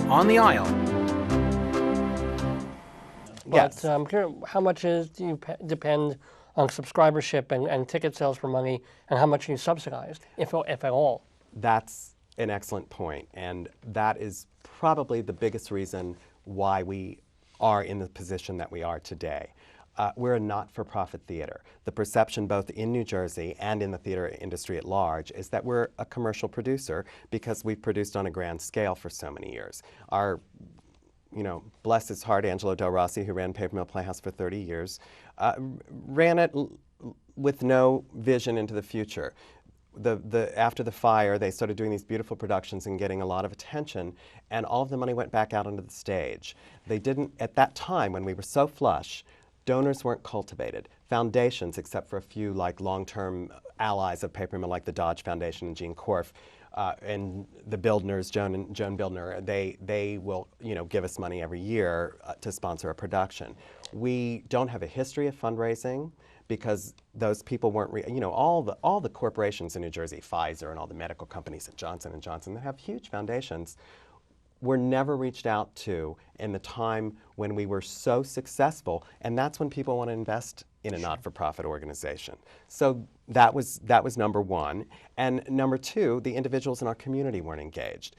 on the aisle. But Yes. how much do you depend on subscribership and ticket sales for money, and how much are you subsidized, if at all? That's an excellent point, and that is probably the biggest reason why we are in the position that we are today. We're a not-for-profit theater. The perception both in New Jersey and in the theater industry at large is that we're a commercial producer because we've produced on a grand scale for so many years. Our bless his heart, Angelo Del Rossi, who ran Paper Mill Playhouse for 30 years, ran it with no vision into the future. After the fire, they started doing these beautiful productions and getting a lot of attention, and all of the money went back out onto the stage. They didn't, at that time when we were so flush, donors weren't cultivated. Foundations, except for a few like long-term allies of Paper Mill, like the Dodge Foundation and Gene Korf, and the Bildners, Joan Bildner, they will give us money every year to sponsor a production. We don't have a history of fundraising because those people weren't, all the corporations in New Jersey, Pfizer and all the medical companies at Johnson & Johnson, that have huge foundations, were never reached out to in the time when we were so successful, and that's when people want to invest in a not-for-profit organization. So that was number one. And number two, the individuals in our community weren't engaged.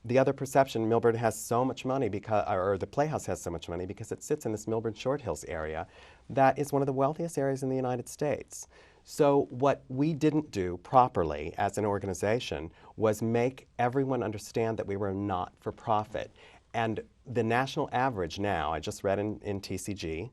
The other perception, Milburn has so much money or the Playhouse has so much money because it sits in this Milburn Short Hills area that is one of the wealthiest areas in the United States. So what we didn't do properly as an organization was make everyone understand that we were not for profit. And the national average now, I just read in TCG,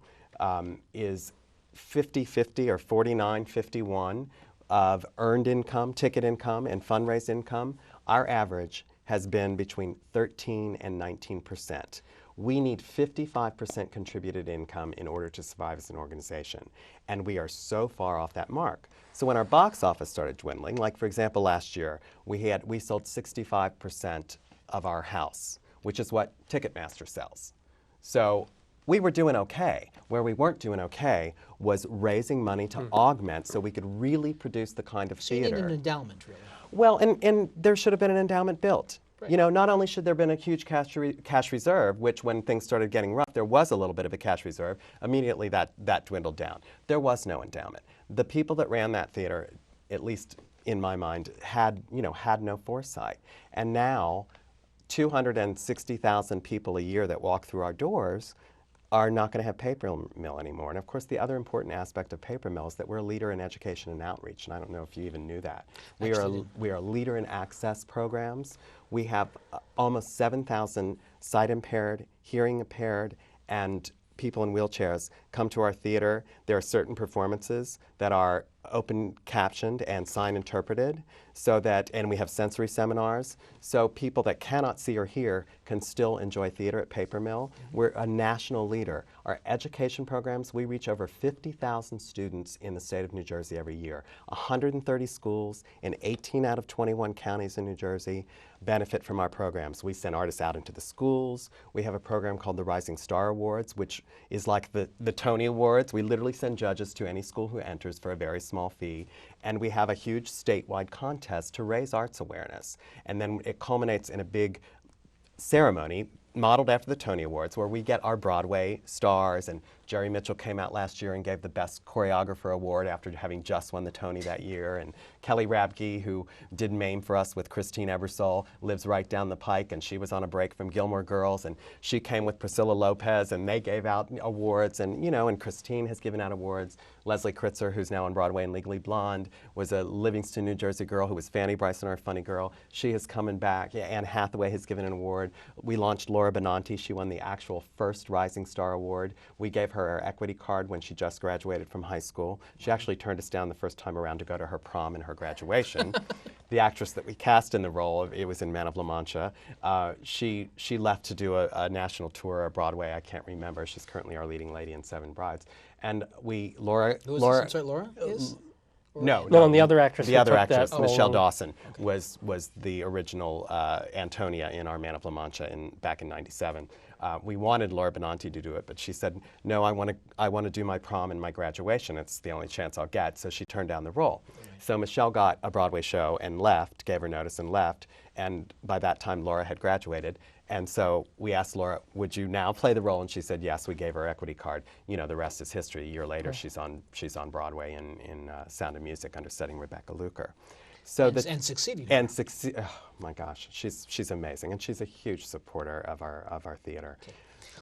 is 50-50 or 49-51 of earned income, ticket income, and fundraised income. Our average has been between 13 and 19%. We need 55% contributed income in order to survive as an organization. And we are so far off that mark. So when our box office started dwindling, like for example last year, we sold 65% of our house, which is what Ticketmaster sells. So we were doing okay. Where we weren't doing okay was raising money to augment so we could really produce the kind of theater. So you need an endowment, really. Well, and there should have been an endowment built. Right. Not only should there have been a huge cash reserve, which when things started getting rough, there was a little bit of a cash reserve. Immediately that dwindled down. There was no endowment. The people that ran that theater, at least in my mind, had no foresight. And now, 260,000 people a year that walk through our doors are not going to have Paper Mill anymore. And of course, the other important aspect of Paper Mill is that we're a leader in education and outreach, and I don't know if you even knew that. We are a leader in access programs. We have almost 7,000 sight impaired, hearing impaired, and people in wheelchairs come to our theater. There are certain performances that are open captioned and sign interpreted, and we have sensory seminars, so people that cannot see or hear can still enjoy theater at Paper Mill. We're a national leader. Our education programs, we reach over 50,000 students in the state of New Jersey every year. 130 schools in 18 out of 21 counties in New Jersey benefit from our programs. We send artists out into the schools. We have a program called the Rising Star Awards, which is like the Tony Awards. We literally send judges to any school who enters for a very small fee. And we have a huge statewide contest to raise arts awareness. And then it culminates in a big ceremony modeled after the Tony Awards, where we get our Broadway stars, and Jerry Mitchell came out last year and gave the Best Choreographer Award after having just won the Tony that year, and Kelly Rabke, who did Mame for us with Christine Ebersole, lives right down the pike, and she was on a break from Gilmore Girls, and she came with Priscilla Lopez, and they gave out awards, and and Christine has given out awards. Leslie Kritzer, who's now on Broadway in Legally Blonde, was a Livingston, New Jersey girl who was Fanny Bryson, our funny girl. She is coming back. Anne Hathaway has given an award. We launched Laura Benanti. She won the actual first Rising Star Award. We gave her our equity card when she just graduated from high school. She actually turned us down the first time around to go to her prom and her graduation. The actress that we cast in the role, it was in Man of La Mancha, she left to do a national tour of Broadway. I can't remember. She's currently our leading lady in Seven Brides. And Laura is? No, and the other actress. The other actress, that Michelle Dawson, was the original Antonia in our Man of La Mancha back in '97. We wanted Laura Benanti to do it, but she said, no, I want to do my prom and my graduation. It's the only chance I'll get. So she turned down the role. So Michelle got a Broadway show and left, gave her notice and left. And by that time, Laura had graduated. And so we asked Laura, would you now play the role? And she said yes. We gave her equity card. You know, the rest is history. A year later, she's on Broadway in Sound of Music, understudying Rebecca Luker. So And succeeding. oh my gosh, she's amazing, and she's a huge supporter of our theater. Okay.